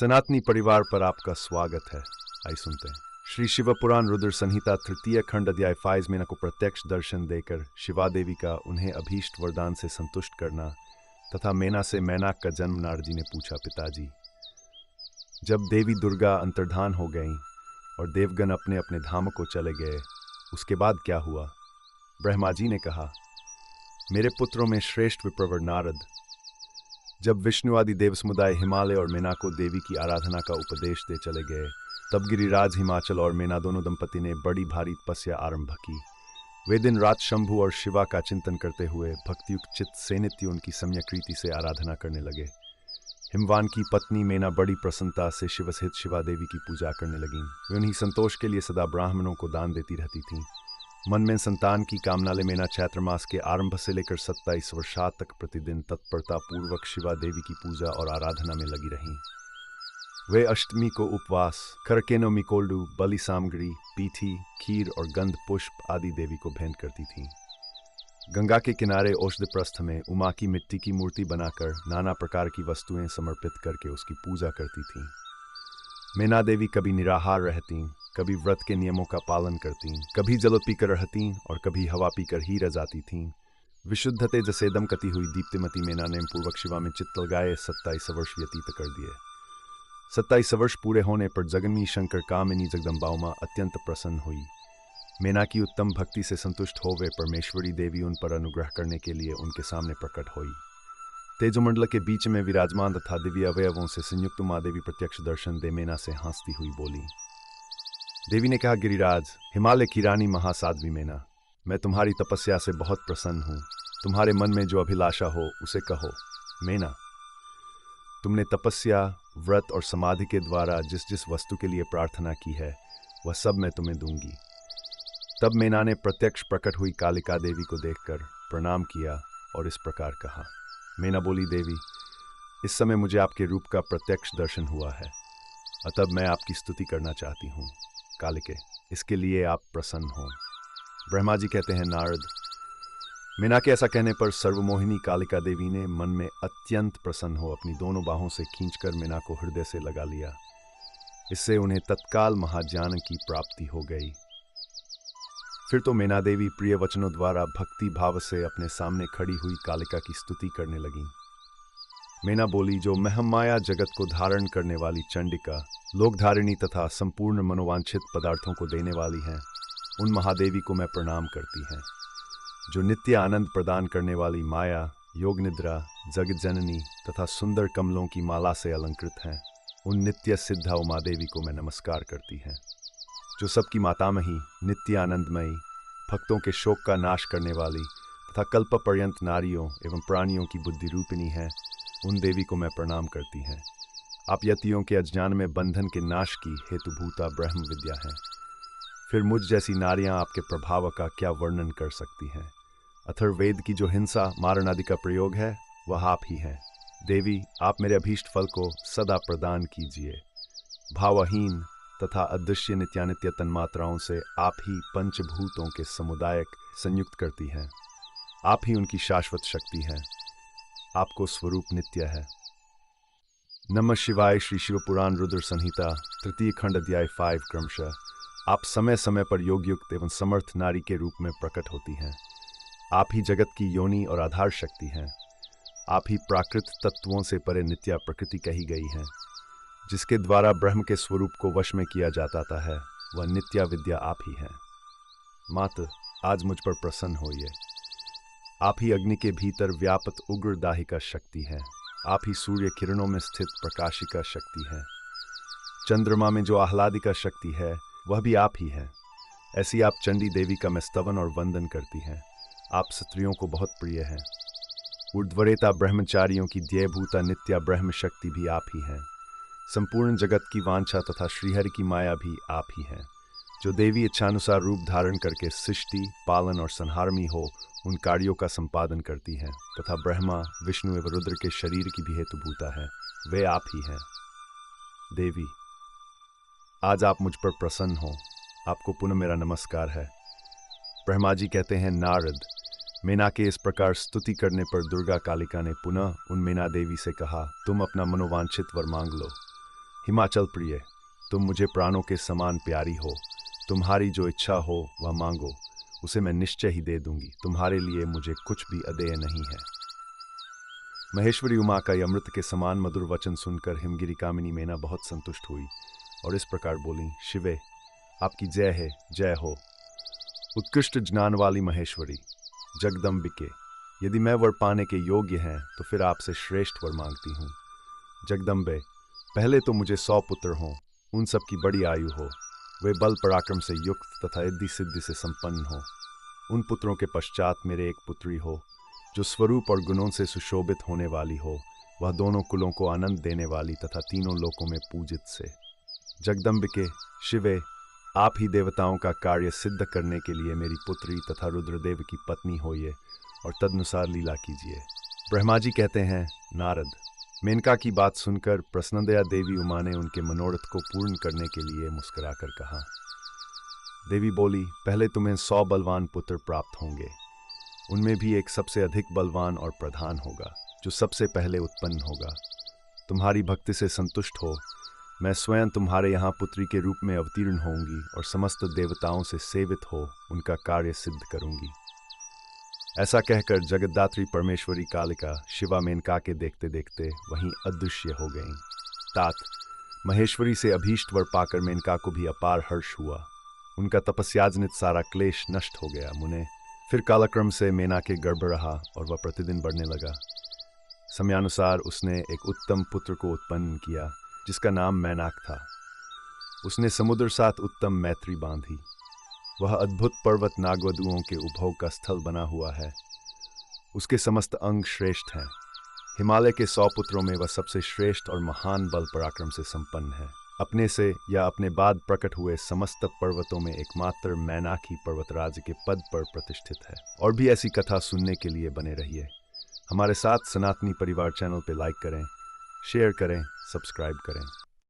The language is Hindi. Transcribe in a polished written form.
सनातनी परिवार पर आपका स्वागत है। आइए सुनते हैं। श्री शिव पुराण रुद्र संहिता तृतीय खंड अध्याय 5 मेना को प्रत्यक्ष दर्शन देकर शिवा देवी का उन्हें अभीष्ट वरदान से संतुष्ट करना तथा मेना से मैनाक का जन्म। नारद जी ने पूछा, पिताजी, जब देवी दुर्गा अंतर्धान हो गईं और देवगण अपने अपने धाम को चले गए, उसके बाद क्या हुआ? ब्रह्मा जी ने कहा, मेरे पुत्रों में श्रेष्ठ विप्रवर नारद, जब विष्णु आदि देव समुदाय हिमालय और मेना को देवी की आराधना का उपदेश दे चले गए, तब गिरिराज हिमाचल और मेना दोनों दंपति ने बड़ी भारी तपस्या आरंभ की। वे दिन रात शंभु और शिवा का चिंतन करते हुए भक्तियुक्त चित्त से नित्य उनकी सम्यक रीति से आराधना करने लगे। हिमवान की पत्नी मेना बड़ी प्रसन्नता से शिव सहित शिवा देवी की पूजा करने लगीं। वे उन्हीं संतोष के लिए सदा ब्राह्मणों को दान देती रहती थीं। मन में संतान की कामना ले मेना चैत्र मास के आरंभ से लेकर 27 वर्षात तक प्रतिदिन तत्परता पूर्वक शिवा देवी की पूजा और आराधना में लगी रहीं। वे अष्टमी को उपवास, करकेनो मिकोल्डू, बलि सामग्री, पीठी, खीर और गंध पुष्प आदि देवी को भेंट करती थीं। गंगा के किनारे औषधप्रस्थ में उमा की मिट्टी की मूर्ति बनाकर नाना प्रकार की वस्तुएं समर्पित करके उसकी पूजा करती थीं। मेना देवी कभी निराहार रहतीं, कभी व्रत के नियमों का पालन करतीं, कभी जल पीकर रहतीं और कभी हवा पीकर ही रह जाती थीं। विशुद्धते जसेदम कती हुई दीप्तिमती मेना ने पूर्वक शिवा में चित्त लगाए 27 वर्ष व्यतीत कर दिए। 27 वर्ष पूरे होने पर जगन्मी शंकर कामिनी जगदम्बा उमा अत्यंत प्रसन्न हुई। मेना की उत्तम भक्ति से संतुष्ट हो वे परमेश्वरी देवी उन पर अनुग्रह करने के लिए उनके सामने प्रकट हुई। तेजोमंडल के बीच में विराजमान तथा दिव्य अवयवों से संयुक्त उमा देवी प्रत्यक्ष दर्शन दे मेना से हंसती हुई बोली। देवी ने कहा, गिरिराज, हिमालय की रानी महासाध्वी मेना, मैं तुम्हारी तपस्या से बहुत प्रसन्न हूँ। तुम्हारे मन में जो अभिलाषा हो उसे कहो। मेना, तुमने तपस्या, व्रत और समाधि के द्वारा जिस जिस वस्तु के लिए प्रार्थना की है वह सब मैं तुम्हें दूंगी। तब मेना ने प्रत्यक्ष प्रकट हुई कालिका देवी को देखकर प्रणाम किया और इस प्रकार कहा। मेना बोली, देवी, इस समय मुझे आपके रूप का प्रत्यक्ष दर्शन हुआ है, अतः मैं आपकी स्तुति करना चाहती हूँ। कालिके, इसके लिए आप प्रसन्न हो। ब्रह्मा जी कहते हैं, नारद, मेना के ऐसा कहने पर सर्वमोहिनी कालिका देवी ने मन में अत्यंत प्रसन्न हो अपनी दोनों बाहों से खींचकर मेना को हृदय से लगा लिया। इससे उन्हें तत्काल महाज्ञान की प्राप्ति हो गई। फिर तो मेना देवी प्रिय वचनों द्वारा भक्ति भाव से अपने सामने खड़ी हुई कालिका की स्तुति करने लगी। मेना बोली, जो महमाया जगत को धारण करने वाली चंडिका, लोकधारिणी तथा संपूर्ण मनोवांछित पदार्थों को देने वाली हैं, उन महादेवी को मैं प्रणाम करती हैं। जो नित्य आनंद प्रदान करने वाली माया, योग निद्रा, जगत जननी तथा सुंदर कमलों की माला से अलंकृत हैं, उन नित्य सिद्धा उमा देवी को मैं नमस्कार करती हैं। जो सबकी मातामही, नित्य आनंदमयी, भक्तों के शोक का नाश करने वाली तथा कल्प पर्यंत नारियों एवं प्राणियों की बुद्धि रूपिणी है, उन देवी को मैं प्रणाम करती हैं। आप यतियों के अज्ञान में बंधन के नाश की हेतुभूता ब्रह्म विद्या है। फिर मुझ जैसी नारियां आपके प्रभाव का क्या वर्णन कर सकती हैं। अथर्ववेद की जो हिंसा मारण आदि का प्रयोग है वह आप ही हैं। देवी, आप मेरे अभीष्ट फल को सदा प्रदान कीजिए। भावहीन तथा अदृश्य नित्यानित्य तन्मात्राओं से आप ही पंचभूतों के समुदायक संयुक्त करती हैं। आप ही उनकी शाश्वत शक्ति हैं। आपको स्वरूप नित्य है। नमः शिवाय। श्री शिव पुराण रुद्र संहिता तृतीय खंड अध्याय 5 क्रमशः। आप समय समय पर योगयुक्त एवं समर्थ नारी के रूप में प्रकट होती हैं। आप ही जगत की योनि और आधार शक्ति हैं। आप ही प्राकृत तत्वों से परे नित्या प्रकृति कही गई हैं। जिसके द्वारा ब्रह्म के स्वरूप को वश में किया जाता है, वह नित्या विद्या आप ही हैं। मात, आज मुझ पर प्रसन्न होइए। आप ही अग्नि के भीतर व्यापक उग्र दाहिका शक्ति है। आप ही सूर्य किरणों में स्थित प्रकाशिका शक्ति है। चंद्रमा में जो आह्लादिका शक्ति है वह भी आप ही है। ऐसी आप चंडी देवी का मैं स्तवन और वंदन करती हैं। आप स्त्रियों को बहुत प्रिय हैं। ऊर्ध्वरेता ब्रह्मचारियों की ध्येयभूता नित्या ब्रह्म शक्ति भी आप ही हैं। संपूर्ण जगत की वांछा तथा श्रीहरि की माया भी आप ही हैं। जो देवी इच्छानुसार रूप धारण करके सृष्टि, पालन और संहारमी हो उन कार्यों का संपादन करती हैं तथा ब्रह्मा, विष्णु एवं रुद्र के शरीर की भी हेतुभूता है, वे आप ही हैं। देवी, आज आप मुझ पर प्रसन्न हो। आपको पुनः मेरा नमस्कार है। ब्रह्मा जी कहते हैं, नारद, मेना के इस प्रकार स्तुति करने पर दुर्गा कालिका ने पुनः उन मेना देवी से कहा, तुम अपना मनोवांछित वर मांग लो। हिमाचल प्रिय, तुम मुझे प्राणों के समान प्यारी हो। तुम्हारी जो इच्छा हो वह मांगो, उसे मैं निश्चय ही दे दूंगी। तुम्हारे लिए मुझे कुछ भी अदेय नहीं है। महेश्वरी उमा का यह अमृत के समान मधुर वचन सुनकर हिमगिरी कामिनी मेना बहुत संतुष्ट हुई और इस प्रकार बोली, शिवे, आपकी जय है, जय हो। उत्कृष्ट ज्ञान वाली महेश्वरी, जगदम्बिके, यदि मैं वर पाने के योग्य हैं तो फिर आपसे श्रेष्ठ वर मांगती हूँ। जगदम्बे, पहले तो मुझे 100 पुत्र हों, उन सब की बड़ी आयु हो, वे बल पराक्रम से युक्त तथा रिद्धि सिद्धि से संपन्न हो। उन पुत्रों के पश्चात मेरे एक पुत्री हो, जो स्वरूप और गुणों से सुशोभित होने वाली हो, वह दोनों कुलों को आनंद देने वाली तथा तीनों लोकों में पूजित से। जगदम्बिके, शिवे, आप ही देवताओं का कार्य सिद्ध करने के लिए मेरी पुत्री तथा रुद्रदेव की पत्नी होइए और तदनुसार लीला कीजिए। ब्रह्मा जी कहते हैं, नारद। मेनका की बात सुनकर प्रसन्नदया देवी उमा ने उनके मनोरथ को पूर्ण करने के लिए मुस्कुराकर कहा। देवी बोली, पहले तुम्हें 100 बलवान पुत्र प्राप्त होंगे। उनमें भी एक सबसे अधिक बलवान और प्रधान होगा, जो सबसे पहले उत्पन्न होगा। तुम्हारी भक्ति से संतुष्ट हो, मैं स्वयं तुम्हारे यहाँ पुत्री के रूप में अवतीर्ण होंगी और समस्त देवताओं से सेवित हो उनका कार्य सिद्ध करूंगी। ऐसा कहकर जगद्धात्री परमेश्वरी कालिका शिवा मेनका के देखते देखते वहीं अदृश्य हो गईं। तात, महेश्वरी से अभीष्ट वर पाकर मेनका को भी अपार हर्ष हुआ। उनका तपस्याजनित सारा क्लेश नष्ट हो गया। मुने, फिर कालक्रम से मेना के गर्भ रहा और वह प्रतिदिन बढ़ने लगा। समयानुसार उसने एक उत्तम पुत्र को उत्पन्न किया, जिसका नाम मैनाक था। उसने समुद्र साथ उत्तम मैत्री बांधी। वह अद्भुत पर्वत नागवधुओं के उद्भव का स्थल बना हुआ है। उसके समस्त अंग श्रेष्ठ हैं। हिमालय के 100 पुत्रों में वह सबसे श्रेष्ठ और महान बल पराक्रम से संपन्न है। अपने से या अपने बाद प्रकट हुए समस्त पर्वतों में एकमात्र मैनाक ही पर्वतराज के पद पर प्रतिष्ठित है। और भी ऐसी कथा सुनने के लिए बने रहिए। हमारे साथ सनातनी परिवार चैनल पे लाइक करें, शेयर करें, सब्सक्राइब करें।